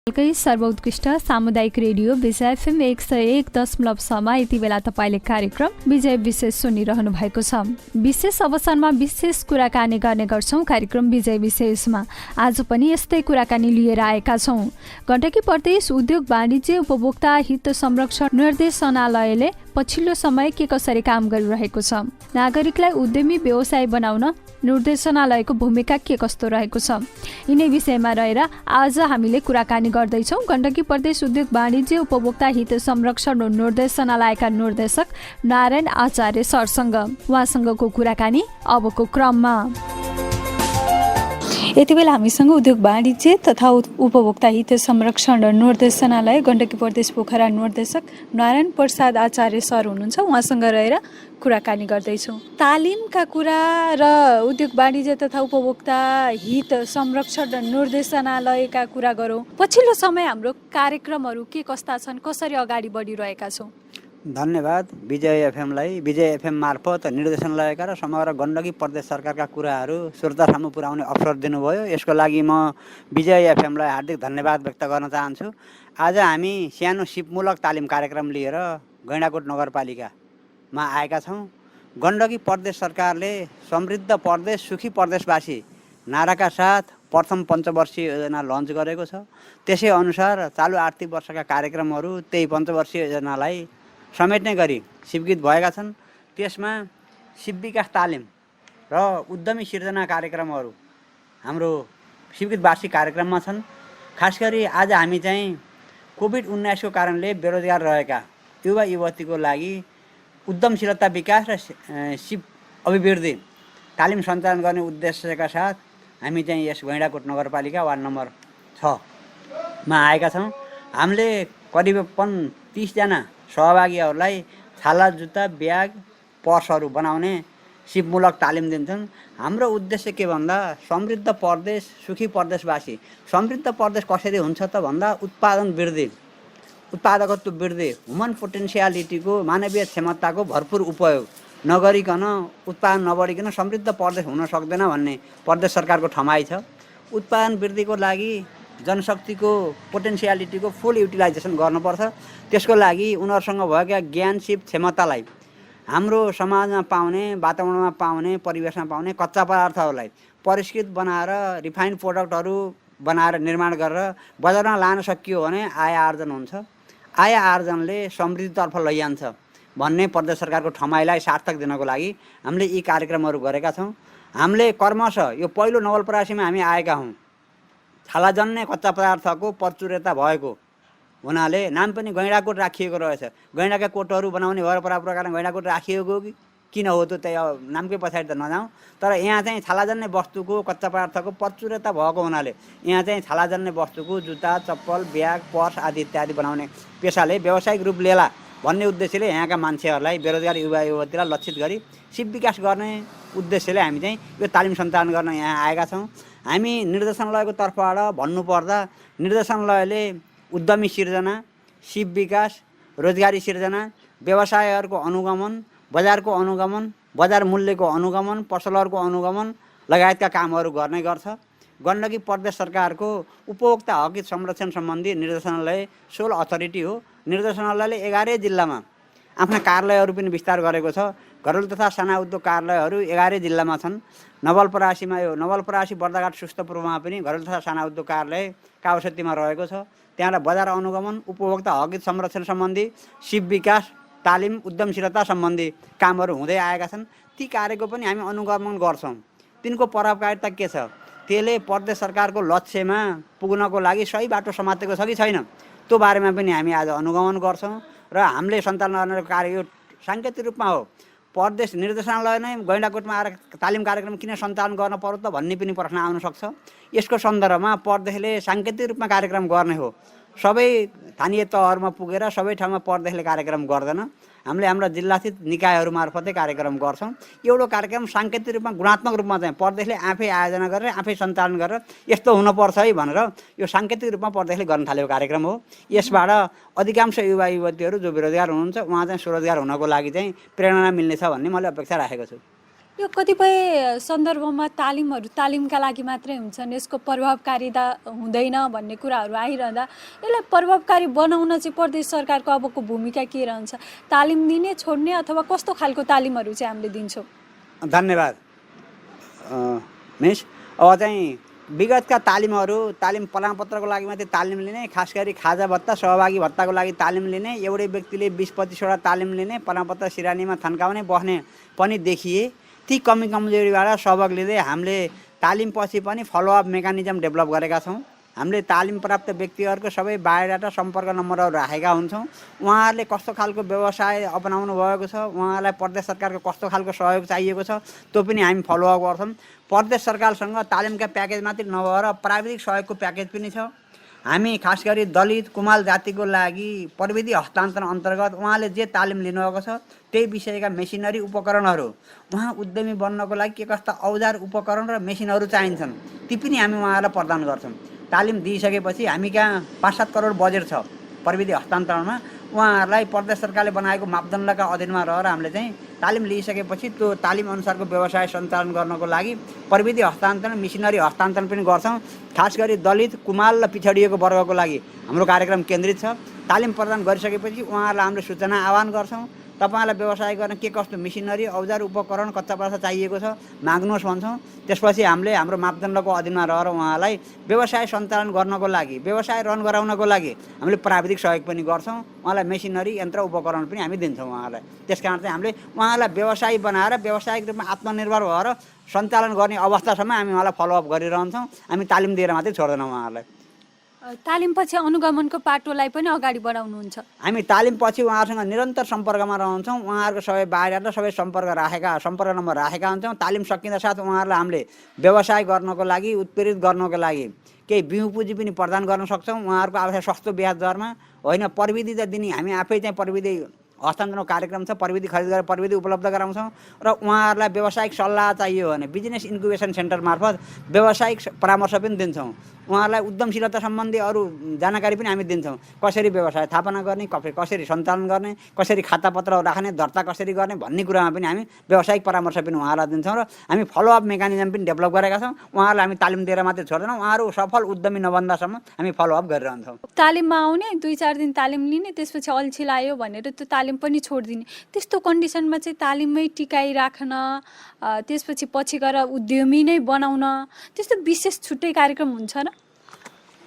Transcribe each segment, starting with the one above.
सर्वोत्कृष्ट सामुदायिक रेडियो विजय एफएम 101.6 यति बेला तपाईँले कार्यक्रम विजय विशेष सुनिरहनु भएको छ। विशेष अवसरमा विशेष कुराकानी गर्ने गर्छौं कार्यक्रम विजय विशेषमा। आज पनि यस्तै कुराकानी लिएर आएका छौं। गण्डकी प्रदेश उद्योग वाणिज्य उपभोक्ता हित संरक्षण निर्देशनालयले पछिल्लो समय के कसरी काम गरिरहेको छ, नागरिकलाई उद्यमी व्यवसाय बनाउन निर्देशनालयको भूमिका के कस्तो रहेको छ, यिनै विषयमा रहेर आज हामीले कुराकानी गर्दैछौँ गण्डकी प्रदेश उद्योग वाणिज्य उपभोक्ता हित संरक्षण निर्देशनालयका निर्देशक नारायण आचार्य सरसँग। उहाँसँगको कुराकानी अबको क्रममा। यति बेला हामीसँग उद्योग वाणिज्य तथा उपभोक्ता हित संरक्षण निर्देशनालय गण्डकी प्रदेश पोखरा निर्देशक नारायण प्रसाद आचार्य सर हुनुहुन्छ। उहाँसँग रहेर कुराकानी गर्दैछौँ। तालिमका कुरा र उद्योग वाणिज्य तथा उपभोक्ता हित संरक्षण निर्देशनालयका कुरा गरौँ। पछिल्लो समय हाम्रो कार्यक्रमहरू के कस्ता छन्, कसरी अगाडि बढिरहेका छौँ? धन्यवाद। विजय एफएमलाई विजय एफएम मार्फत निर्देशनालयका र समग्र गण्डकी प्रदेश सरकारका कुराहरू श्रोतासम्म पुर्याउने अवसर दिनुभयो। यसको लागि म विजय एफएमलाई हार्दिक धन्यवाद व्यक्त गर्न चाहन्छु। आज हामी सानो सिपमूलक तालिम कार्यक्रम लिएर गैंडाकोट नगरपालिकामा आएका छौँ। गण्डकी प्रदेश सरकारले समृद्ध प्रदेश सुखी प्रदेशवासी नाराका साथ प्रथम पञ्चवर्षीय योजना लन्च गरेको छ। त्यसै अनुसार चालु आर्थिक वर्षका कार्यक्रमहरू त्यही पञ्चवर्षीय योजनालाई समेट्ने गरी स्वीकृत भएका छन्। त्यसमा सिप विकास तालिम र उद्यमी सिर्जना कार्यक्रमहरू हाम्रो स्वीकृत वार्षिक कार्यक्रममा छन्। खास गरी आज हामी चाहिँ कोभिड-19 को कारणले बेरोजगार रहेका युवा युवतीको लागि उद्यमशीलता विकास र सिप अभिवृद्धि तालिम सञ्चालन गर्ने उद्देश्यका साथ हामी चाहिँ यस गैंडाकोट नगरपालिका वार्ड नम्बर 6 मा आएका छौँ। हामीले करिबन 30 जना सहभागीहरूलाई छाला जुत्ता ब्याग पर्सहरू बनाउने सिपमूलक तालिम दिन्छन्। हाम्रो उद्देश्य के भन्दा समृद्ध प्रदेश सुखी प्रदेशवासी। समृद्ध प्रदेश कसरी हुन्छ त भन्दा उत्पादन वृद्धि, उत्पादकत्व वृद्धि, ह्युमन पोटेन्सियालिटीको मानवीय क्षमताको भरपुर उपयोग नगरिकन उत्पादन नबढिकन समृद्ध प्रदेश हुन सक्दैन भन्ने प्रदेश सरकारको ठमाइ छ। उत्पादन वृद्धिको लागि जनशक्तिको पोटेन्सियालिटीको फुल युटिलाइजेसन गर्नुपर्छ। त्यसको लागि उनीहरूसँग भएका ज्ञान सिप क्षमतालाई हाम्रो समाजमा पाउने, वातावरणमा पाउने, परिवेशमा पाउने कच्चा पदार्थहरूलाई परिष्कृत बनाएर रिफाइन्ड प्रोडक्टहरू बनाएर निर्माण गरेर बजारमा लान सकियो भने आय आर्जन हुन्छ। आय आर्जनले समृद्धितर्फ लैजान्छ भन्ने प्रदेश सरकारको ठमाइलाई सार्थक दिनको लागि हामीले यी कार्यक्रमहरू गरेका छौँ। हामीले कर्मशः यो पहिलो नवलपरासीमा हामी आएका हौँ। छालाजन्य कच्चा पदार्थको प्रचुरता भएको हुनाले नाम पनि गैंडाकोट राखिएको रहेछ। गैंडाका कोटहरू बनाउने भएर परम्परा कारण गैंडाकोट राखिएको किन हो त त्यही नामकै पछाडि त नजाउँ। तर यहाँ चाहिँ छालाजन्य वस्तुको कच्चा पदार्थको प्रचुरता भएको हुनाले यहाँ चाहिँ छालाजन्य वस्तुको जुत्ता चप्पल ब्याग पर्स आदि इत्यादि बनाउने पेसाले व्यावसायिक रूप लिएला भन्ने उद्देश्यले यहाँका मान्छेहरूलाई बेरोजगार युवा युवतीलाई लक्षित गरी सिप विकास गर्ने उद्देश्यले हामी चाहिँ यो तालिम सञ्चालन गर्न यहाँ आएका छौँ। हामी निर्देशनालयको तर्फबाट भन्नुपर्दा निर्देशनालयले उद्यमी सिर्जना, सिप विकास, रोजगारी सिर्जना, व्यवसायहरूको अनुगमन, बजारको अनुगमन, बजार मूल्यको अनुगमन, पसलहरूको अनुगमन लगायतका कामहरू गर्ने गर्छ। गण्डकी प्रदेश सरकारको उपभोक्ता हक हित संरक्षण सम्बन्धी निर्देशनालय सोल अथोरिटी हो। निर्देशनालयले 11 जिल्लामा आफ्ना कार्यालयहरू पनि विस्तार गरेको छ। घरेलु तथा साना उद्योग कार्यालयहरू 11 जिल्लामा छन्। नवलपरासीमा यो नवलपरासी बर्दाघाट सुस्तपुरमा पनि घरेलु तथा साना उद्योग कार्यालय कावसतीमा रहेको छ। त्यहाँबाट बजार अनुगमन, उपभोक्ता हक हित संरक्षण सम्बन्धी, सिप विकास, तालिम, उद्यमशीलता सम्बन्धी कामहरू हुँदै आएका छन्। ती कार्यको पनि हामी अनुगमन गर्छौँ। तिनको प्रभावकारिता के छ, त्यसले प्रदेश सरकारको लक्ष्यमा पुग्नको लागि सही बाटो समातेको छ कि छैन, त्यो बारेमा पनि हामी आज अनुगमन गर्छौँ। र हामीले सञ्चालन गर्ने कार्य यो साङ्केतिक रूपमा हो। प्रदेश निर्देशनालय नै गैंडाकोटमा आएर तालिम कार्यक्रम किन सञ्चालन गर्न पर्यो त भन्ने पनि प्रश्न आउन सक्छ। यसको सन्दर्भमा प्रदेशले साङ्केतिक रूपमा कार्यक्रम गर्ने हो। सबै स्थानीय तहहरूमा पुगेर सबै ठाउँमा प्रदेशले कार्यक्रम गर्दैन। हामीले हाम्रा जिल्लास्थित निकायहरू मार्फतै कार्यक्रम गर्छौँ। एउटा कार्यक्रम साङ्केतिक रूपमा गुणात्मक रूपमा चाहिँ प्रदेशले आफै आयोजना गरेर आफै सञ्चालन गरेर यस्तो हुनुपर्छ है भनेर यो साङ्केतिक रूपमा प्रदेशले गर्न थालेको कार्यक्रम हो। यसबाट अधिकांश युवा युवतीहरू जो बेरोजगार हुनुहुन्छ उहाँ चाहिँ स्वरोजगार हुनको लागि चाहिँ प्रेरणा मिल्नेछ भन्ने मैले अपेक्षा राखेको छु। यो कतिपय सन्दर्भमा तालिमका लागि मात्रै हुन्छन्, यसको प्रभावकारिता हुँदैन भन्ने कुराहरू आइरहँदा यसलाई प्रभावकारी बनाउन चाहिँ प्रदेश सरकारको अबको भूमिका के रहन्छ? तालिम दिने, छोड्ने अथवा कस्तो खालको तालिमहरू चाहिँ हामीले दिन्छौँ? धन्यवाद मिस। अब चाहिँ विगतका तालिम प्रमाणपत्रको लागि मात्रै तालिम लिने, खास गरी खाजा भत्ता सहभागी भत्ताको लागि तालिम लिने, एउटै व्यक्तिले 20-25वटा तालिम लिने, प्रमाणपत्र सिरानीमा थन्काउने बस्ने पनि देखिए। ती कमी कमजोरीबाट सबक लिँदै हामीले तालिमपछि पनि फलोअप मेकानिजम डेभलप गरेका छौँ। हामीले तालिम प्राप्त व्यक्तिहरूको सबै बायोडाटा सम्पर्क नम्बरहरू राखेका हुन्छौँ। उहाँहरूले कस्तो खालको व्यवसाय अपनाउनु भएको छ, उहाँहरूलाई प्रदेश सरकारको कस्तो खालको सहयोग चाहिएको छ त्यो पनि हामी फलोअप गर्छौँ। प्रदेश सरकारसँग तालिमका प्याकेज मात्रै नभएर प्राविधिक सहयोगको प्याकेज पनि छ। हामी खास गरी दलित कुमाल जातिको लागि प्रविधि हस्तान्तरण अन्तर्गत उहाँले जे तालिम लिनुभएको छ त्यही विषयका मेसिनरी उपकरणहरू, उहाँ उद्यमी बन्नको लागि के कस्ता औजार उपकरण र मेसिनहरू चाहिन्छन् ती पनि हामी उहाँहरूलाई प्रदान गर्छौँ। तालिम दिइसकेपछि हामी कहाँ 5-7 करोड बजेट छ प्रविधि हस्तान्तरणमा। उहाँहरूलाई प्रदेश सरकारले बनाएको मापदण्डका अधीनमा रहेर हामीले चाहिँ तालिम लिइसकेपछि त्यो तालिम अनुसारको व्यवसाय सञ्चालन गर्नको लागि प्रविधि हस्तान्तरण, मेसिनरी हस्तान्तरण पनि गर्छौँ। खास गरी दलित कुमाल र पिछडिएको वर्गको लागि हाम्रो कार्यक्रम केन्द्रित छ। तालिम प्रदान गरिसकेपछि उहाँहरूलाई हामीले सूचना आह्वान गर्छौँ, तपाईँलाई व्यवसाय गर्न के कस्तो मेसिनरी औजार उपकरण कच्चा पैसा चाहिएको छ माग्नुहोस् भन्छौँ। त्यसपछि हामीले हाम्रो मापदण्डको अधीनमा रहेर उहाँलाई व्यवसाय सञ्चालन गर्नको लागि, व्यवसाय रन गराउनको लागि हामीले प्राविधिक सहयोग पनि गर्छौँ। उहाँलाई मेसिनरी यन्त्र उपकरण पनि हामी दिन्छौँ उहाँलाई। त्यस कारण चाहिँ हामीले उहाँलाई व्यवसायी बनाएर व्यावसायिक रूपमा आत्मनिर्भर भएर सञ्चालन गर्ने अवस्थासम्म हामी उहाँलाई फलोअप गरिरहन्छौँ। हामी तालिम दिएर मात्रै छोड्दैनौँ उहाँहरूलाई। तालिमपछि अनुगमनको पाटोलाई पनि अगाडि बढाउनुहुन्छ? हामी तालिमपछि उहाँहरूसँग निरन्तर सम्पर्कमा रहन्छौँ। उहाँहरूको सबै बायोडाटा सबै सम्पर्क नम्बर राखेका हुन्छौँ। तालिम सकिँदा साथ उहाँहरूलाई हामीले व्यवसाय गर्नको लागि, उत्प्रेरित गर्नको लागि केही बिउ पुँजी पनि प्रदान गर्न सक्छौँ। उहाँहरूको आवश्यक सस्तो ब्याज दरमा होइन, प्रविधि त दिने हामी आफै चाहिँ प्रविधि हस्तान्तरणको कार्यक्रम छ, प्रविधि खरिद गरेर प्रविधि उपलब्ध गराउँछौँ। र उहाँहरूलाई व्यावसायिक सल्लाह चाहियो भने बिजनेस इन्क्युबेसन सेन्टर मार्फत व्यावसायिक परामर्श पनि दिन्छौँ। उहाँहरूलाई उद्यमशीलता सम्बन्धी अरू जानकारी पनि हामी दिन्छौँ। कसरी व्यवसाय स्थापना गर्ने, कसरी सञ्चालन गर्ने, कसरी खातापत्र राख्ने, दर्ता कसरी गर्ने भन्ने कुरामा पनि हामी व्यावसायिक परामर्श पनि उहाँहरूलाई दिन्छौँ। र हामी फलोअप मेकानिजम पनि डेभलप गरेका छौँ। उहाँहरूलाई हामी तालिम दिएर मात्रै छोड्दैनौँ, उहाँहरू सफल उद्यमी नबन्दासम्म हामी फलोअप गरिरहन्छौँ। तालिममा आउने 2-4 दिन तालिम लिने, त्यसपछि अल्छी लाग्यो भनेर त्यो तालिम पनि छोडिदिने, त्यस्तो कन्डिसनमा चाहिँ तालिममै टिकाइराख्न, त्यसपछि पछि गएर उद्यमी नै बनाउन त्यस्तो विशेष छुट्टै कार्यक्रम हुन्छ र?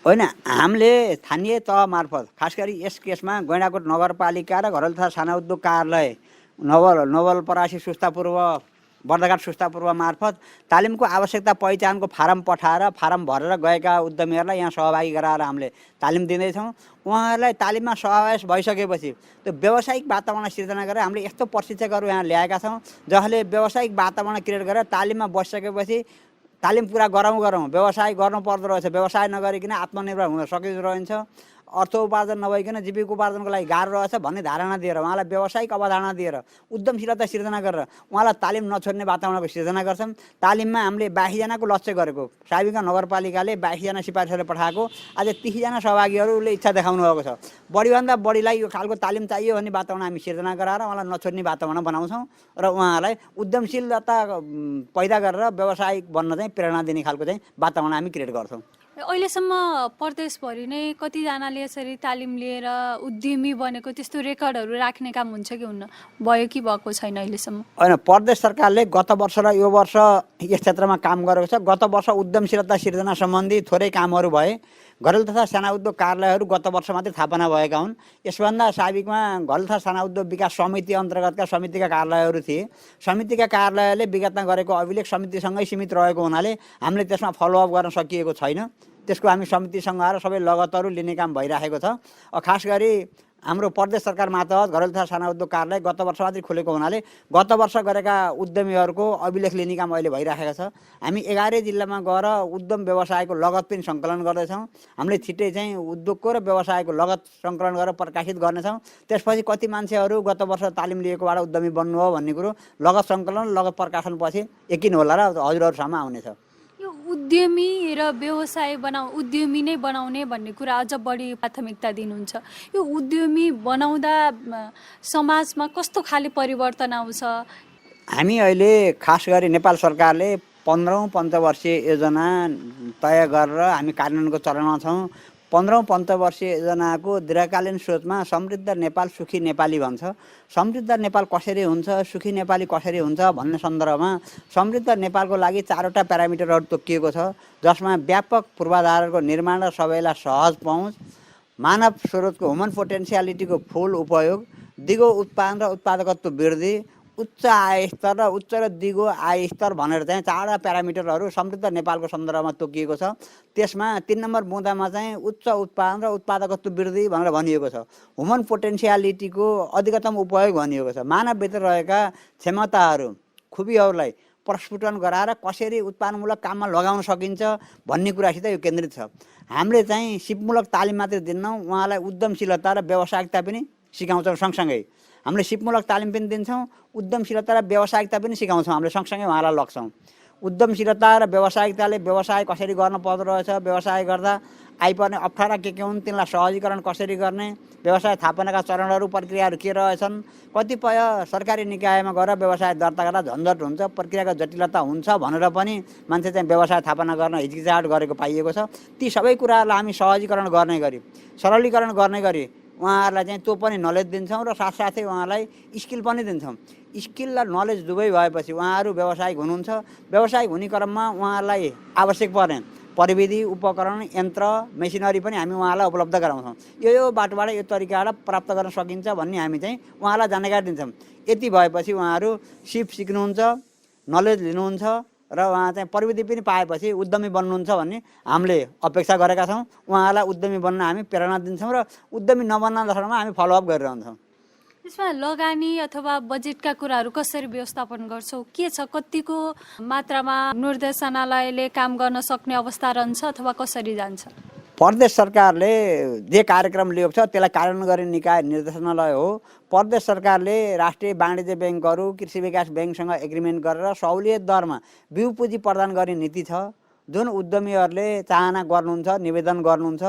होइन, हामीले स्थानीय तह मार्फत खास गरी यस केसमा गैँडाकोट नगरपालिका र घरेलु तथा साना उद्योग कार्यालय नवलपरासी सुस्तापूर्व बर्दघाट सुस्तापूर्व मार्फत तालिमको आवश्यकता पहिचानको फारम पठाएर फारम भरेर गएका उद्यमीहरूलाई यहाँ सहभागी गराएर हामीले तालिम दिँदैछौँ। उहाँहरूलाई तालिममा सहभागी भइसकेपछि त्यो व्यावसायिक वातावरण सिर्जना गरेर हामीले यस्तो प्रशिक्षकहरू यहाँ ल्याएका छौँ जसले व्यावसायिक वातावरण क्रिएट गरेर तालिममा बसिसकेपछि तालिम पुरा गरौँ व्यवसाय गर्नु पर्दो रहेछ, व्यवसाय नगरिकन आत्मनिर्भर हुन सकिँदो रहन्छ, अर्थ उपार्जन नभइकन जीविकोपार्जनको लागि गाह्रो रहेछ भन्ने धारणा दिएर उहाँलाई व्यावसायिक अवधारणा दिएर उद्यमशीलता सिर्जना गरेर उहाँलाई तालिम नछोड्ने वातावरणको सिर्जना गर्छौँ। तालिममा हामीले 22जनाको लक्ष्य गरेको, साबिका नगरपालिकाले 22जना सिफारिसले पठाएको, आज 30जना सहभागीहरूले इच्छा देखाउनु भएको छ। बढीभन्दा बढीलाई यो खालको तालिम चाहियो भन्ने वातावरण हामी सिर्जना गराएर उहाँलाई नछोड्ने वातावरण बनाउँछौँ र उहाँलाई उद्यमशीलता पैदा गरेर व्यावसायिक बन्न चाहिँ प्रेरणा दिने खालको चाहिँ वातावरण हामी क्रिएट गर्छौँ। अहिलेसम्म प्रदेशभरि नै कतिजनाले यसरी तालिम लिएर उद्यमी बनेको त्यस्तो रेकर्डहरू राख्ने काम हुन्छ कि हुन्न, भयो कि भएको छैन अहिलेसम्म? होइन, प्रदेश सरकारले गत वर्ष र यो वर्ष यस क्षेत्रमा काम गरेको छ। गत वर्ष उद्यमशीलता सिर्जना सम्बन्धी थोरै कामहरू भए। घरेलु तथा साना उद्योग कार्यालयहरू गत वर्ष मात्रै स्थापना भएका हुन्। यसभन्दा साबिकमा घरेलु तथा साना उद्योग विकास समिति अन्तर्गतका समितिका कार्यालयहरू थिए। समितिका कार्यालयले विगतमा गरेको अभिलेख समितिसँगै सीमित रहेको हुनाले हामीले त्यसमा फलोअप गर्न सकिएको छैन। त्यसको हामी समितिसँग आएर सबै लगतहरू लिने काम भइरहेको छ। खास गरी हाम्रो प्रदेश सरकार मार्फत घरेलु तथा साना उद्योग कार्यालय गत वर्ष मात्रै खोलेको हुनाले गत वर्ष गरेका उद्यमीहरूको अभिलेख लिने काम अहिले भइरहेको छ। हामी 11 जिल्लामा गएर उद्यम व्यवसायको लगत पनि सङ्कलन गर्दैछौँ। हामीले छिट्टै चाहिँ उद्योगको र व्यवसायको लगत सङ्कलन गरेर प्रकाशित गर्नेछौँ। त्यसपछि कति मान्छेहरू गत वर्ष तालिम लिएकोबाट उद्यमी बन्नु हो भन्ने कुरो लगत सङ्कलन लगत प्रकाशनपछि यकिन होला र हजुरहरूसम्म आउनेछ। यो उद्यमी र व्यवसाय उद्यमी नै बनाउने भन्ने कुरा अझ बढी प्राथमिकता दिनुहुन्छ। यो उद्यमी बनाउँदा समाजमा कस्तो खाले परिवर्तन आउँछ? हामी अहिले खास गरी नेपाल सरकारले 15औं पञ्चवर्षीय योजना तय गरेर हामी कार्यान्वयनको चरणमा छौँ। 15औं पञ्चवर्षीय योजनाको दीर्घकालीन सोचमा समृद्ध नेपाल सुखी नेपाली भन्छ। समृद्ध नेपाल कसरी हुन्छ, सुखी नेपाली कसरी हुन्छ भन्ने सन्दर्भमा समृद्ध नेपालको लागि 4वटा प्यारामिटरहरू तोकिएको छ, जसमा व्यापक पूर्वाधारको निर्माण र सबैलाई सहज पहुँच, मानव स्रोतको ह्युमन पोटेन्सियालिटीको फुल उपयोग, दिगो उत्पादन र उत्पादकत्व वृद्धि, उच्च आय स्तर र उच्च र दिगो आय स्तर भनेर चाहिँ 4वटा प्यारामिटरहरू समृद्ध नेपालको सन्दर्भमा तोकिएको छ। त्यसमा 3 नम्बर बुँदामा चाहिँ उच्च उत्पादन र उत्पादकत्व वृद्धि भनेर भनिएको छ। ह्युमन पोटेन्सियालिटीको अधिकतम उपयोग भनिएको छ। मानवभित्र रहेका क्षमताहरू, खुबीहरूलाई प्रस्फुटन गराएर कसरी उत्पादनमूलक काममा लगाउन सकिन्छ भन्ने कुरासित यो केन्द्रित छ। हामीले चाहिँ सिपमूलक तालिम मात्रै दिन्नौँ, उहाँलाई उद्यमशीलता र व्यावसायिकता पनि सिकाउँछौँ। सँगसँगै हामीले सिपमूलक तालिम पनि दिन्छौँ, उद्यमशीलता र व्यावसायिकता पनि सिकाउँछौँ। हामीले सँगसँगै उहाँलाई लग्छौँ। उद्यमशीलता र व्यावसायिकताले व्यवसाय कसरी गर्न पर्दो रहेछ, व्यवसाय गर्दा आइपर्ने अप्ठ्यारा के हुन्, तिनलाई सहजीकरण कसरी गर्ने, व्यवसाय थापनाका चरणहरू प्रक्रियाहरू के रहेछन्, कतिपय सरकारी निकायमा गएर व्यवसाय दर्ता गर्दा झन्झट हुन्छ, प्रक्रियाको जटिलता हुन्छ भनेर पनि मान्छे चाहिँ व्यवसाय थापना गर्न हिचकिचाहट गरेको पाइएको छ। ती सबै कुराहरूलाई हामी सहजीकरण गर्ने गरी, सरलीकरण गर्ने गरी उहाँहरूलाई चाहिँ त्यो पनि नलेज दिन्छौँ र साथसाथै उहाँलाई स्किल पनि दिन्छौँ। स्किल र नलेज दुवै भएपछि उहाँहरू व्यावसायिक हुनुहुन्छ। व्यावसायिक हुने क्रममा उहाँहरूलाई आवश्यक पर्ने प्रविधि, उपकरण, यन्त्र, मेसिनरी पनि हामी उहाँलाई उपलब्ध गराउँछौँ। यो बाटोबाट यो तरिकाबाट प्राप्त गर्न सकिन्छ भन्ने हामी चाहिँ उहाँलाई जानकारी दिन्छौँ। यति भएपछि उहाँहरू सिप सिक्नुहुन्छ, नलेज लिनुहुन्छ र उहाँ चाहिँ प्रविधि पनि पाएपछि उद्यमी बन्नुहुन्छ भन्ने हामीले अपेक्षा गरेका छौँ। उहाँलाई उद्यमी बन्न हामी प्रेरणा दिन्छौँ र उद्यमी नबन्न दशामा हामी फलोअप गरिरहन्छौँ। त्यसमा लगानी अथवा बजेटका कुराहरू कसरी व्यवस्थापन गर्छौ? के छ, कतिको मात्रामा निर्देशनालयले काम गर्न सक्ने अवस्था रहन्छ अथवा कसरी जान्छ? प्रदेश सरकारले जे कार्यक्रम लिएको छ त्यसलाई कार्यान्वयन गर्ने निकाय निर्देशनालय हो। प्रदेश सरकारले राष्ट्रिय वाणिज्य ब्याङ्कहरू, कृषि विकास ब्याङ्कसँग एग्रिमेन्ट गरेर सहुलियत दरमा बिउ पुँजी प्रदान गर्ने नीति छ। जुन उद्यमीहरूले चाहना गर्नुहुन्छ, निवेदन गर्नुहुन्छ,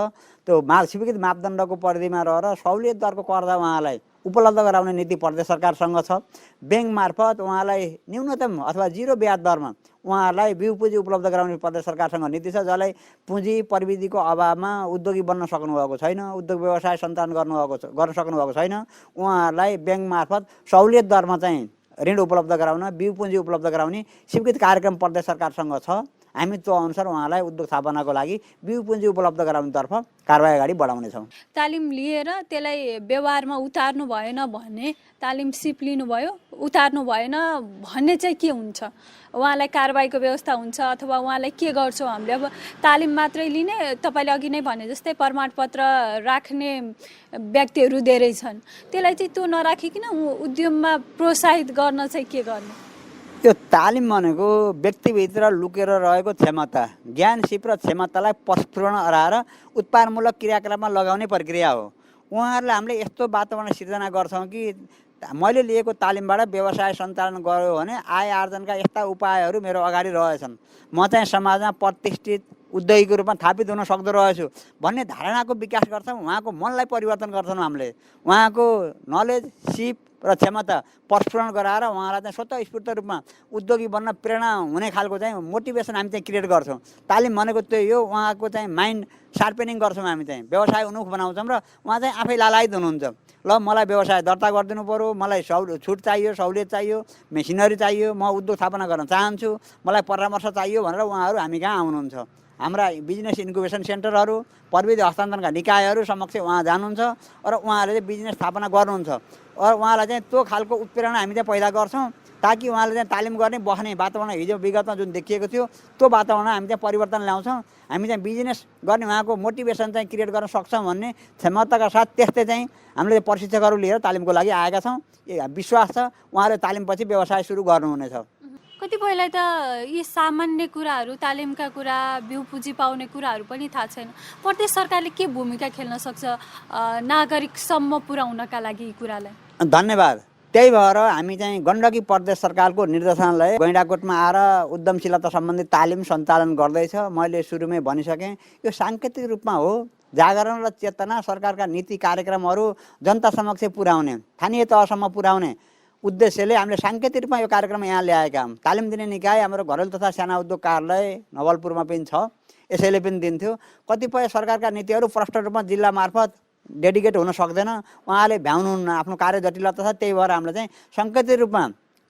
त्यो स्वीकृत मापदण्डको परिधिमा रहेर सहुलियत दरको कर्जा उहाँलाई उपलब्ध गराउने नीति प्रदेश सरकारसँग छ। ब्याङ्क मार्फत उहाँलाई न्यूनतम अथवा 0 ब्याज दरमा उहाँहरूलाई बिउ पुँजी उपलब्ध गराउने प्रदेश सरकारसँग नीति छ, जसलाई पुँजी प्रविधिको अभावमा उद्योगी बन्न सक्नुभएको छैन, उद्योग व्यवसाय सञ्चालन गर्न सक्नुभएको छैन, उहाँहरूलाई ब्याङ्क मार्फत सहुलियत दरमा चाहिँ ऋण उपलब्ध गराउन, बिउ पुँजी उपलब्ध गराउने स्वीकृत कार्यक्रम प्रदेश सरकारसँग छ। हामी त्यो अनुसार उहाँलाई उद्योग स्थापनाको लागि बिउ पुँजी उपलब्ध गराउनेतर्फ कारबाही अगाडि बढाउनेछौँ। तालिम लिएर त्यसलाई व्यवहारमा उतार्नु भएन भने, तालिम सिप लिनुभयो उतार्नु भएन भन्ने चाहिँ के हुन्छ? उहाँलाई कारबाहीको व्यवस्था हुन्छ अथवा उहाँलाई के गर्छौँ हामीले? अब तालिम मात्रै लिने, तपाईँले अघि नै भने जस्तै प्रमाणपत्र राख्ने व्यक्तिहरू धेरै छन्, त्यसलाई चाहिँ त्यो नराखिकन उद्यममा प्रोत्साहित गर्न चाहिँ के गर्ने? यो तालिम भनेको व्यक्तिभित्र लुकेर रहेको क्षमता, ज्ञान, सिप र क्षमतालाई प्रस्फुटन गराएर उत्पादनमूलक क्रियाकलापमा लगाउने प्रक्रिया हो। उहाँहरूलाई हामीले यस्तो वातावरण सिर्जना गर्छौँ कि मैले लिएको तालिमबाट व्यवसाय सञ्चालन गऱ्यो भने आय आर्जनका यस्ता उपायहरू मेरो अगाडि रहेछन्, म चाहिँ समाजमा प्रतिष्ठित उद्योगीको रूपमा थापित हुन सक्दो रहेछु भन्ने धारणाको विकास गर्छौँ। उहाँको मनलाई परिवर्तन गर्छौँ हामीले। उहाँको नलेज, सिप र क्षमता प्रस्फुटन गराएर उहाँलाई चाहिँ स्वतः स्फूर्त रूपमा उद्योगी बन्न प्रेरणा हुने खालको चाहिँ मोटिभेसन हामी चाहिँ क्रिएट गर्छौँ। तालिम भनेको त्यही हो। उहाँको चाहिँ माइन्ड सार्पेनिङ गर्छौँ हामी, चाहिँ व्यवसाय उन्मुख बनाउँछौँ र उहाँ चाहिँ आफै लालायित हुनुहुन्छ। ल मलाई व्यवसाय दर्ता गरिदिनु पऱ्यो, मलाई छुट चाहियो, सहुलियत चाहियो, मेसिनरी चाहियो, म उद्योग स्थापना गर्न चाहन्छु, मलाई परामर्श चाहियो भनेर उहाँहरू हामी कहाँ आउनुहुन्छ। हाम्रा बिजनेस इन्क्युबेसन सेन्टरहरू, प्रविधि हस्तान्तरणका निकायहरू समक्ष उहाँ जानुहुन्छ र उहाँहरूले चाहिँ बिजनेस स्थापना गर्नुहुन्छ। र उहाँलाई चाहिँ त्यो खालको उत्प्रेरणा हामी चाहिँ पैदा गर्छौँ ताकि उहाँले चाहिँ तालिम गर्ने बस्ने वातावरण हिजो विगतमा जुन देखिएको थियो त्यो वातावरण हामी चाहिँ परिवर्तन ल्याउँछौँ। हामी चाहिँ बिजनेस गर्ने उहाँको मोटिभेसन चाहिँ क्रिएट गर्न सक्छौँ भन्ने क्षमताका साथ त्यस्तै चाहिँ हामीले प्रशिक्षकहरू लिएर तालिमको लागि आएका छौँ। विश्वास छ उहाँले तालिमपछि व्यवसाय सुरु गर्नुहुनेछ। कतिपयलाई त यी सामान्य कुराहरू, तालिमका कुरा, बिउ पुँजी पाउने कुराहरू पनि थाहा छैन। प्रदेश सरकारले के भूमिका खेल्न सक्छ नागरिकसम्म पुर्याउनका लागि यी कुरालाई? धन्यवाद। त्यही भएर हामी चाहिँ गण्डकी प्रदेश सरकारको निर्देशनालय गैँडाकोटमा आएर उद्यमशीलता सम्बन्धी तालिम सञ्चालन गर्दैछ। मैले सुरुमै भनिसकेँ, यो साङ्केतिक रूपमा हो। जागरण र चेतना, सरकारका नीति कार्यक्रमहरू जनता समक्ष पुर्याउने, स्थानीय तहसम्म पुर्याउने, उद्देश्यले हामीले साङ्केतिक रूपमा यो कार्यक्रम यहाँ ल्याएका हौँ। तालिम दिने निकाय हाम्रो घरेलु तथा साना उद्योग कार्यालय नवलपुरमा पनि छ, यसैले पनि दिन्थ्यो। कतिपय सरकारका नीतिहरू प्रष्ट रूपमा जिल्ला मार्फत डेडिकेट हुन सक्दैन, उहाँले भ्याउनुहुन्न, आफ्नो कार्य जटिलता छ। त्यही भएर हामीले चाहिँ साङ्केतिक रूपमा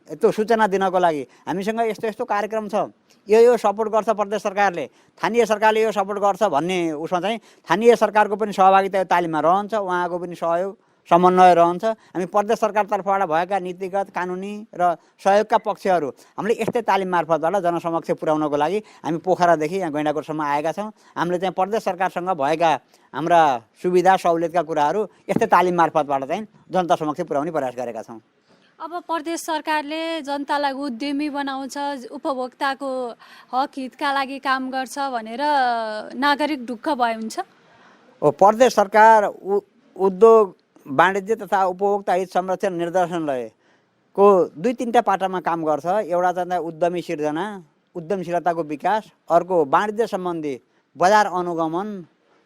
त्यो सूचना दिनको लागि हामीसँग यस्तो यस्तो कार्यक्रम छ, यो सपोर्ट गर्छ प्रदेश सरकारले, स्थानीय सरकारले यो सपोर्ट गर्छ भन्ने उसमा चाहिँ स्थानीय सरकारको पनि सहभागिता यो तालिममा रहन्छ, उहाँको पनि सहयोग समन्वय रहन्छ। हामी प्रदेश सरकार तर्फबाट भएका नीतिगत कानुनी र सहयोगका पक्षहरू हामीले यस्तै तालिम मार्फतबाट जनसमक्ष पुर्याउनको लागि हामी पोखरादेखि यहाँ गैंडाकोटसम्म आएका छौँ। हामीले चाहिँ प्रदेश सरकारसँग भएका हाम्रा सुविधा सहुलियतका कुराहरू यस्तै तालिम मार्फतबाट चाहिँ जनता समक्ष पुर्याउने प्रयास गरेका छौँ। अब प्रदेश सरकारले जनतालाई उद्यमी बनाउँछ, उपभोक्ताको हक हितका लागि काम गर्छ भनेर नागरिक ढुक्क भए हुन्छ। प्रदेश सरकार उद्योग वाणिज्य तथा उपभोक्ता हित संरक्षण निर्देशनालयको 2-3टा पाटामा काम गर्छ। एउटा चाहिँ उद्यमी सिर्जना, उद्यमशीलताको विकास, अर्को वाणिज्य सम्बन्धी बजार अनुगमन,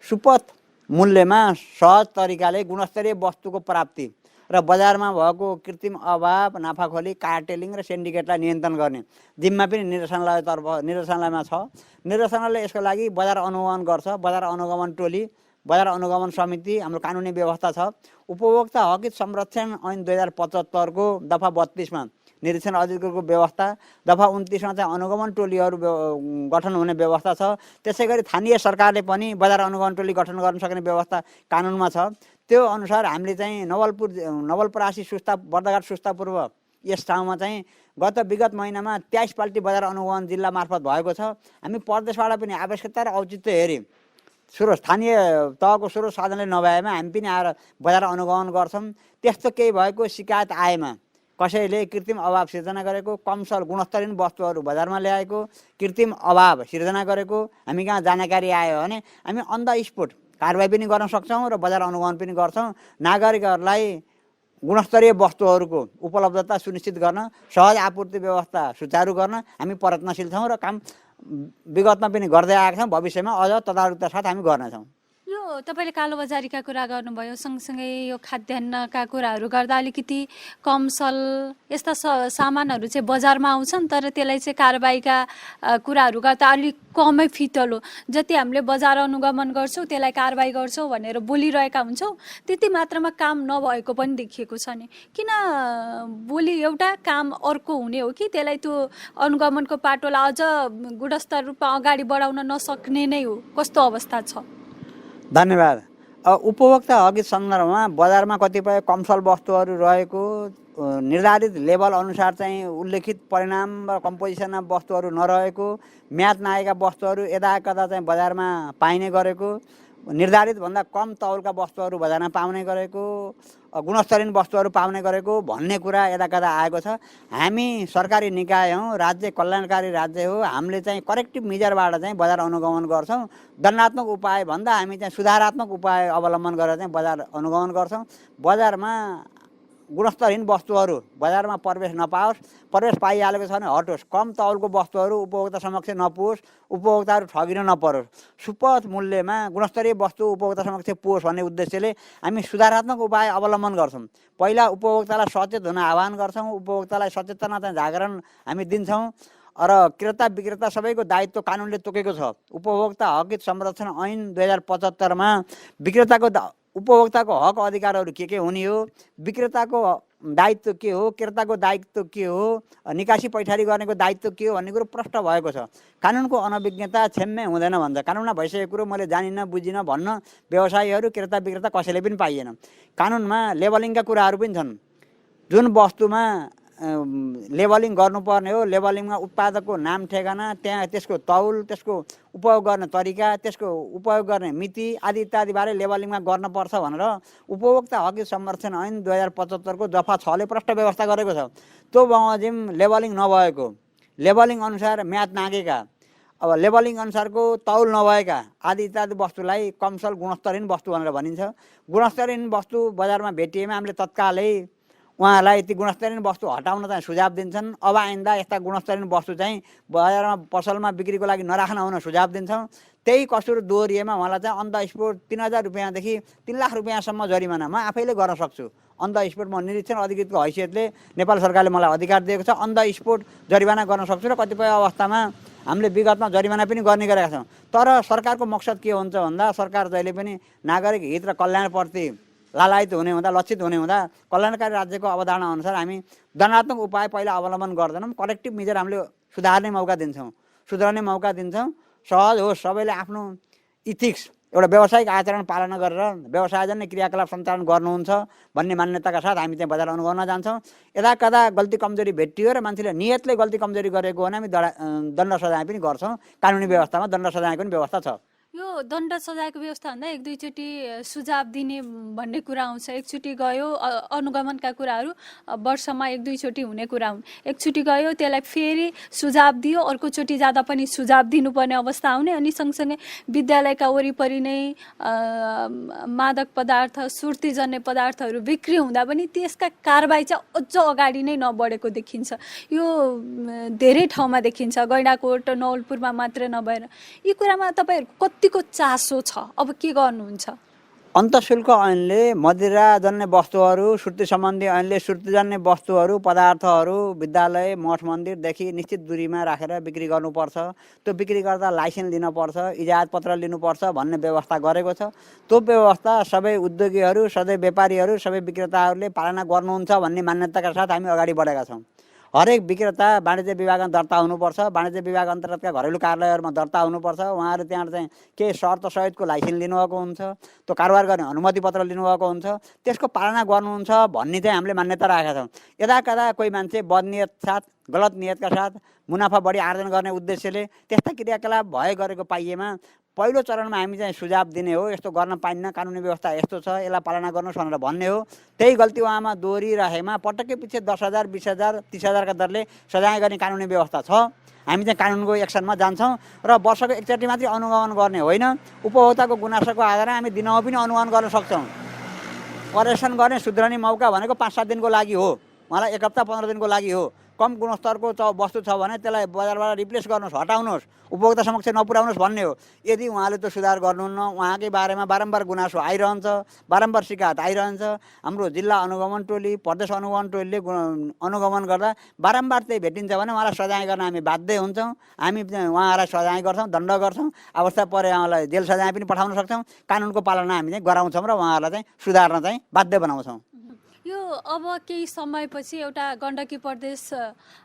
सुपथ मूल्यमा सहज तरिकाले गुणस्तरीय वस्तुको प्राप्ति र बजारमा भएको कृत्रिम अभाव, नाफाखोली, कार्टेलिङ र सिन्डिकेटलाई नियन्त्रण गर्ने जिम्मा पनि निर्देशनालयमा छ। निर्देशनालयले यसको लागि बजार अनुगमन गर्छ। बजार अनुगमन टोली, बजार अनुगमन समिति, हाम्रो कानुनी व्यवस्था छ। उपभोक्ता हक हित संरक्षण ऐन 2075 को दफा 32 मा निरीक्षण अधिकृतको व्यवस्था, दफा 29 मा चाहिँ अनुगमन टोलीहरू गठन हुने व्यवस्था छ। त्यसै गरी स्थानीय सरकारले पनि बजार अनुगमन टोली गठन गर्न सक्ने व्यवस्था कानुनमा छ। त्यो अनुसार हामीले चाहिँ नवलपरासी सुस्ता बर्दाघाट सुस्ता पूर्व यस ठाउँमा चाहिँ विगत महिनामा 23 पाल्टी बजार अनुगमन जिल्ला मार्फत भएको छ। हामी प्रदेशबाट पनि आवश्यकता र औचित्य हेरी स्थानीय तहको स्रोत साधनले नभएमा हामी पनि आएर बजार अनुगमन गर्छौँ। त्यस्तो केही भएको शिकायत आएमा कसैले कृत्रिम अभाव सिर्जना गरेको, कमसल गुणस्तरीय वस्तुहरू बजारमा ल्याएको, कृत्रिम अभाव सिर्जना गरेको हामी कहाँ जानकारी आयो भने हामी अन द स्पोट कारबाही पनि गर्न सक्छौँ र बजार अनुगमन पनि गर्छौँ। नागरिकहरूलाई गुणस्तरीय वस्तुहरूको उपलब्धता सुनिश्चित गर्न, सहज आपूर्ति व्यवस्था सुचारू गर्न हामी प्रयत्नशील छौँ र काम विगतमा पनि गर्दै आएका छौँ। भविष्यमा अझ तदारुकता साथ हामी गर्नेछौँ। यो तपाईँले कालोबजारीका कुरा गर्नुभयो, सँगसँगै यो खाद्यान्नका कुराहरू गर्दा अलिकति कमसल यस्ता सामानहरू चाहिँ बजारमा आउँछन्, तर त्यसलाई चाहिँ कारबाहीका कुराहरू गर्दा अलिक कमै फितलो, जति हामीले बजार अनुगमन गर्छौँ त्यसलाई कारबाही गर्छौँ भनेर बोलिरहेका हुन्छौँ, त्यति मात्रामा काम नभएको पनि देखिएको छ नि। किन बोली एउटा काम अर्को हुने हो कि त्यसलाई त्यो अनुगमनको पाटोलाई अझ गुणस्तर रूपमा अगाडि बढाउन नसक्ने नै हो? कस्तो अवस्था छ? धन्यवाद। उपभोक्ता हक सन्दर्भमा बजारमा कतिपय कमसल वस्तुहरू रहेको, निर्धारित लेभल अनुसार चाहिँ उल्लेखित परिणाम र कम्पोजिसनमा वस्तुहरू नरहेको, म्याद नआएका वस्तुहरू यदाकदा चाहिँ बजारमा पाइने गरेको, निर्धारित भन्दा कम तौलका वस्तुहरू बजारमा पाउने गरेको, गुणस्तरीय वस्तुहरू पाउने गरेको भन्ने कुरा यदाकदा आएको छ। हामी सरकारी निकाय हौँ, राज्य कल्याणकारी राज्य हो। हामीले चाहिँ करेक्टिभ मेजरबाट चाहिँ बजार अनुगमन गर्छौँ। दण्डात्मक उपाय भन्दा हामी चाहिँ सुधारात्मक उपाय अवलम्बन गरेर चाहिँ बजार अनुगमन गर्छौँ। बजारमा गुणस्तरहीन वस्तुहरू बजारमा प्रवेश नपाओस्, प्रवेश पाइहालेको छ भने हटोस्, कम तौलको वस्तुहरू उपभोक्ता समक्ष नपुगोस्, उपभोक्ताहरू ठगिन नपरोस्, सुपथ मूल्यमा गुणस्तरीय वस्तु उपभोक्ता समक्ष पुगोस् भन्ने उद्देश्यले हामी सुधारात्मक उपाय अवलम्बन गर्छौँ। पहिला उपभोक्तालाई सचेत हुन आह्वान गर्छौँ, उपभोक्तालाई सचेतना चाहिँ जागरण हामी दिन्छौँ र क्रेता विक्रेता सबैको दायित्व कानुनले तोकेको छ। उपभोक्ता हक हित संरक्षण ऐन 2075 मा उपभोक्ताको हक अधिकारहरू के हुने हो, विक्रेताको दायित्व के हो, क्रेताको दायित्व के हो, निकासी पैठारी गर्नेको दायित्व के हो भन्ने कुरो प्रष्ट भएको छ। कानुनको अनभिज्ञता क्षम्य हुँदैन भन्छ। कानुनमा भइसकेको कुरो मैले जानिनँ बुझिनँ भन्न व्यवसायीहरू क्रेता विक्रेता कसैले पनि पाइएन। कानुनमा लेबलिङका कुराहरू पनि छन्। जुन वस्तुमा लेबलिङ गर्नुपर्ने हो, लेबलिङमा उत्पादकको नाम ठेगाना, त्यहाँ त्यसको तौल, त्यसको उपयोग गर्ने तरिका, त्यसको उपयोग गर्ने मिति आदि इत्यादिबारे लेबलिङमा गर्नुपर्छ भनेर उपभोक्ता हक संरक्षण ऐन 2075 को दफा 6 ले प्रष्ट व्यवस्था गरेको छ। त्यो बमोजिम लेबलिङ नभएको, लेबलिङ अनुसार म्याद नागेका, अब लेबलिङ अनुसारको तौल नभएका आदि इत्यादि वस्तुलाई कमसल गुणस्तरहीन वस्तु भनेर भनिन्छ। गुणस्तरहीन वस्तु बजारमा भेटिएमा हामीले तत्कालै उहाँहरूलाई ती गुणस्तरीय वस्तु हटाउन चाहिँ सुझाव दिन्छन्। अब आइन्दा यस्ता गुणस्तरीय वस्तु चाहिँ बजारमा पसलमा बिक्रीको लागि नराख्न हुन सुझाव दिन्छौँ। त्यही कसुर दोहोरिएमा उहाँलाई चाहिँ अन द स्पोट 3000 रुपियाँदेखि 3 लाख रुपियाँसम्म जरिमाना म आफैले गर्न सक्छु। अन द स्पोट म निरीक्षण अधिकृतको हैसियतले नेपाल सरकारले मलाई अधिकार दिएको छ, अन द स्पोट जरिमाना गर्न सक्छु र कतिपय अवस्थामा हामीले विगतमा जरिमाना पनि गर्ने गरेका छौँ। तर सरकारको मकसद के हुन्छ भन्दा सरकार जहिले पनि नागरिक हित र कल्याणप्रति लालायित हुने हुँदा, लक्षित हुने हुँदा कल्याणकारी राज्यको अवधारणा अनुसार हामी दण्डात्मक उपाय पहिला अवलम्बन गर्दैनौँ, करेक्टिभ मेजर हामीले सुधार्ने मौका दिन्छौँ, सुधार्ने मौका दिन्छौँ। सहज होस्, सबैले आफ्नो इथिक्स एउटा व्यावसायिक आचरण पालना गरेर व्यवसायजन्य क्रियाकलाप सञ्चालन गर्नुहुन्छ भन्ने मान्यताका साथ हामी त्यहाँ बजार अनुगमनमा जान्छौँ। यदा कदा गल्ती कमजोरी भेटियो र मान्छेले नियतले गल्ती कमजोरी गरेको हो भने हामी दण्ड सजाय पनि गर्छौँ। कानुनी व्यवस्थामा दण्ड सजायको पनि व्यवस्था छ। यो दण्ड सजायको व्यवस्था भन्दा एक दुईचोटि सुझाव दिने भन्ने कुरा आउँछ। एकचोटि गयो अनुगमनका कुराहरू वर्षमा एक दुईचोटि हुने कुरा हुन्। एकचोटि गयो त्यसलाई फेरि सुझाव दियो, अर्कोचोटि जाँदा पनि सुझाव दिनुपर्ने अवस्था आउने। अनि सँगसँगै विद्यालयका वरिपरि नै मादक पदार्थ, सुर्तीजन्य पदार्थहरू बिक्री हुँदा पनि त्यसका कारबाही चाहिँ अझ अगाडि नै नबढेको देखिन्छ। यो धेरै ठाउँमा देखिन्छ, गैंडाकोट नवलपुरमा मात्रै नभएर। यी कुरामा तपाईँहरूको कतिको चासो छ, अब के गर्नुहुन्छ? अन्तशुल्क ऐनले मदिराजन्य वस्तुहरू, सुर्ती सम्बन्धी ऐनले सुर्तीजन्य वस्तुहरू, पदार्थहरू विद्यालय, मठ मन्दिरदेखि निश्चित दूरीमा राखेर बिक्री गर्नुपर्छ। त्यो बिक्री गर्दा लाइसेन्स लिनुपर्छ, इजाजत पत्र लिनुपर्छ भन्ने व्यवस्था गरेको छ। त्यो व्यवस्था सबै उद्योगीहरू, सबै व्यापारीहरू, सबै विक्रेताहरूले पालना गर्नुहुन्छ भन्ने मान्यताका साथ हामी अगाडि बढेका छौँ। हरेक विक्रेता वाणिज्य विभागमा दर्ता हुनुपर्छ, वाणिज्य विभाग अन्तर्गतका घरेलु कार्यालयहरूमा दर्ता हुनुपर्छ। उहाँहरू त्यहाँ चाहिँ केही शर्त सहितको लाइसेन्स लिनुभएको हुन्छ, त्यो कारोबार गर्ने अनुमति पत्र लिनुभएको हुन्छ, त्यसको पालना गर्नुहुन्छ भन्ने चाहिँ हामीले मान्यता राखेका छौँ। यदा कदा कोही मान्छे बदनियत साथ, गलत नियतका साथ मुनाफा बढी आर्जन गर्ने उद्देश्यले त्यस्ता क्रियाकलाप भए गरेको पाइएमा पहिलो चरणमा हामी चाहिँ सुझाव दिने हो, यस्तो गर्न पाइन्न, कानुनी व्यवस्था यस्तो छ, यसलाई पालना गर्नुहोस् भनेर भन्ने हो। त्यही गल्ती उहाँमा दोहोरिरहेमा पटक्कै पछि 10,000, 20,000, 30,000 का दरले सजाय गर्ने कानुनी व्यवस्था छ। हामी चाहिँ कानुनको एक्सनमा जान्छौँ र वर्षको एकचोटि मात्रै अनुगमन गर्ने होइन, उपभोक्ताको गुनासोको आधारमा हामी दिनमा पनि अनुगमन गर्न सक्छौँ। करेक्सन गर्ने, सुध्रने मौका भनेको 5-7 दिनको लागि हो, उहाँलाई 1 हप्ता 15 दिनको लागि हो। कम गुणस्तरको वस्तु छ भने त्यसलाई बजारबाट रिप्लेस गर्नुहोस्, हटाउनुहोस्, उपभोक्ता समक्ष नपुर्याउनुहोस् भन्ने हो। यदि उहाँले त्यो सुधार गर्नुहुन्न, उहाँकै बारेमा बारम्बार गुनासो आइरहन्छ, बारम्बार शिकायत आइरहन्छ, हाम्रो जिल्ला अनुगमन टोली, प्रदेश अनुगमन टोलीले अनुगमन गर्दा बारम्बार त्यही भेटिन्छ भने उहाँलाई सजाय गर्न हामी बाध्य हुन्छौँ। हामी उहाँहरूलाई सजाय गर्छौँ, दण्ड गर्छौँ, अवस्था परे उहाँलाई जेल सजाय पनि पठाउन सक्छौँ। कानुनको पालना हामी चाहिँ गराउँछौँ र उहाँहरूलाई चाहिँ सुधार्न चाहिँ बाध्य बनाउँछौँ। यो अब केही समयपछि एउटा गण्डकी प्रदेश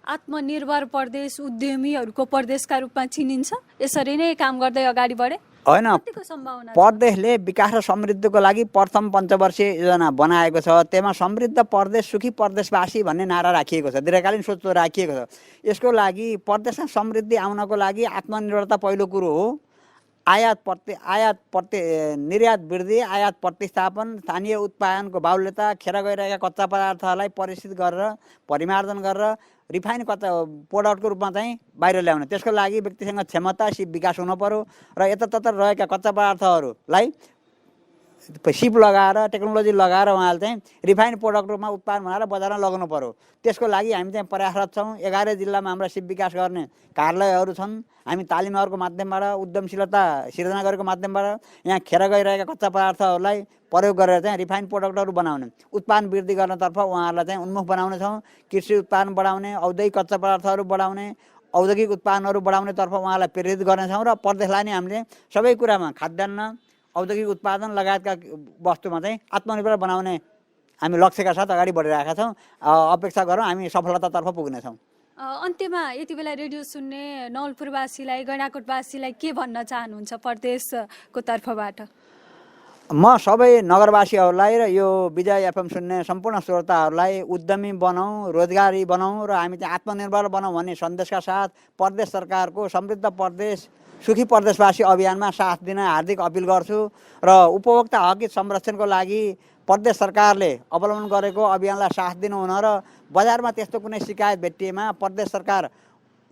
आत्मनिर्भर प्रदेश, उद्यमीहरूको प्रदेशका रूपमा चिनिन्छ, यसरी नै काम गर्दै अगाडि बढे होइन? कतिको सम्भावना? प्रदेशले विकास र समृद्धिको लागि प्रथम पञ्चवर्षीय योजना बनाएको छ। त्यसमा समृद्ध प्रदेश, सुखी प्रदेशवासी भन्ने नारा राखिएको छ, दीर्घकालीन सोच राखिएको छ। यसको लागि प्रदेशमा समृद्धि आउनको लागि आत्मनिर्भरता पहिलो कुरो हो। निर्यात वृद्धि, आयात प्रतिस्थापन, स्थानीय उत्पादनको बाहुल्यता, खेर गइरहेका कच्चा पदार्थहरूलाई परिष्कृत गरेर परिमार्जन गरेर रिफाइन कच्चा प्रोडक्टको रूपमा चाहिँ बाहिर ल्याउने। त्यसको लागि व्यक्तिसँग क्षमता, सिप विकास हुनु पर्यो र यतातता रहेका कच्चा पदार्थहरूलाई सिप लगाएर, टेक्नोलोजी लगाएर उहाँले चाहिँ रिफाइन प्रोडक्ट रूपमा उत्पादन बनाएर बजारमा लगाउनु पर्यो। त्यसको लागि हामी चाहिँ प्रयासरत छौँ। 11 जिल्लामा हाम्रा सिप विकास गर्ने कार्यालयहरू छन्। हामी तालिमहरूको माध्यमबाट, उद्यमशीलता सिर्जना गरेको माध्यमबाट यहाँ खेर गइरहेका कच्चा पदार्थहरूलाई प्रयोग गरेर चाहिँ रिफाइन प्रोडक्टहरू बनाउने, उत्पादन वृद्धि गर्नतर्फ उहाँहरूलाई चाहिँ उन्मुख बनाउनेछौँ। कृषि उत्पादन बढाउने, औद्योगिक कच्चा पदार्थहरू बढाउने, औद्योगिक उत्पादनहरू बढाउनेतर्फ उहाँलाई प्रेरित गर्नेछौँ र प्रदेशलाई नै हामीले सबै कुरामा खाद्यान्न, औद्योगिक उत्पादन लगायतका वस्तुमा चाहिँ आत्मनिर्भर बनाउने हामी लक्ष्यका साथ अगाडि बढिरहेका छौँ। अपेक्षा गरौँ हामी सफलतातर्फ पुग्नेछौँ। अन्त्यमा यति बेला रेडियो सुन्ने नवलपुरवासीलाई, गैंडाकोटवासीलाई के भन्न चाहनुहुन्छ प्रदेशको तर्फबाट? म सबै नगरवासीहरूलाई र यो विजय एफएम सुन्ने सम्पूर्ण श्रोताहरूलाई उद्यमी बनाऊँ, रोजगारी बनाऊँ र हामी चाहिँ आत्मनिर्भर बनाऊँ भन्ने सन्देशका साथ प्रदेश सरकारको समृद्ध प्रदेश, सुखी प्रदेशवासी अभियानमा साथ दिन हार्दिक अपिल गर्छु र उपभोक्ता हक संरक्षणको लागि प्रदेश सरकारले अवलम्बन गरेको अभियानलाई साथ दिनुहुन र बजारमा त्यस्तो कुनै शिकायत भेटिएमा प्रदेश सरकार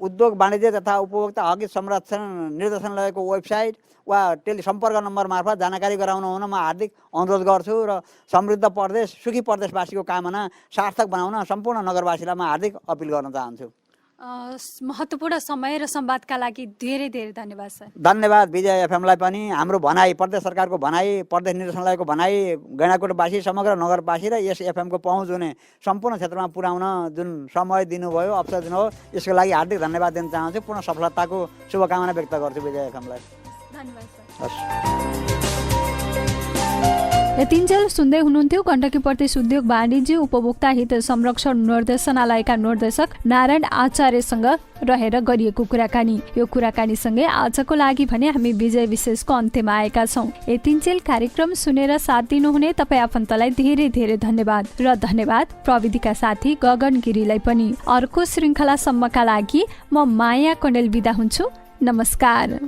उद्योग वाणिज्य तथा उपभोक्ता हक संरक्षण निर्देशनालयको वेबसाइट वा सम्पर्क नम्बर मार्फत जानकारी गराउन हुन म हार्दिक अनुरोध गर्छु र समृद्ध प्रदेश, सुखी प्रदेशवासीको कामना सार्थक बनाउन सम्पूर्ण नगरवासीलाई म हार्दिक अपिल गर्न चाहन्छु। महत्त्वपूर्ण समय र संवादका लागि धेरै धेरै धन्यवाद सर। धन्यवाद विजय एफएमलाई पनि। हाम्रो भनाइ प्रदेश सरकारको भनाइ, प्रदेश निर्देशनालयको भनाइ, गैँडाकोटवासी समग्र नगरवासी र यस एफएमको पहुँच हुने सम्पूर्ण क्षेत्रमा पुर्याउन जुन समय दिनुभयो, अवसर दिनुभयो, यसको लागि हार्दिक धन्यवाद दिन चाहन्छु। पूर्ण सफलताको शुभकामना व्यक्त गर्छु विजय एफएमलाई। धन्यवाद सर। हस्। यतिन्जेल सुन्दै हुनुहुन्थ्यो गण्डकी प्रदेश उद्योग वाणिज्य उपभोक्ता हित संरक्षण निर्देशनालयका निर्देशक नारायण आचार्यसँग रहेर गरिएको कुराकानी। यो कुराकानीसँगै आजको लागि भने हामी विजय विशेषको अन्त्यमा आएका छौँ। यतिन्जेल कार्यक्रम सुनेर साथ दिनुहुने तपाईँ आफन्तलाई धेरै धेरै धन्यवाद र धन्यवाद प्रविधिका साथी गगन गिरीलाई पनि। अर्को श्रृङ्खलासम्मका लागि म माया कण्डेल बिदा हुन्छु। नमस्कार।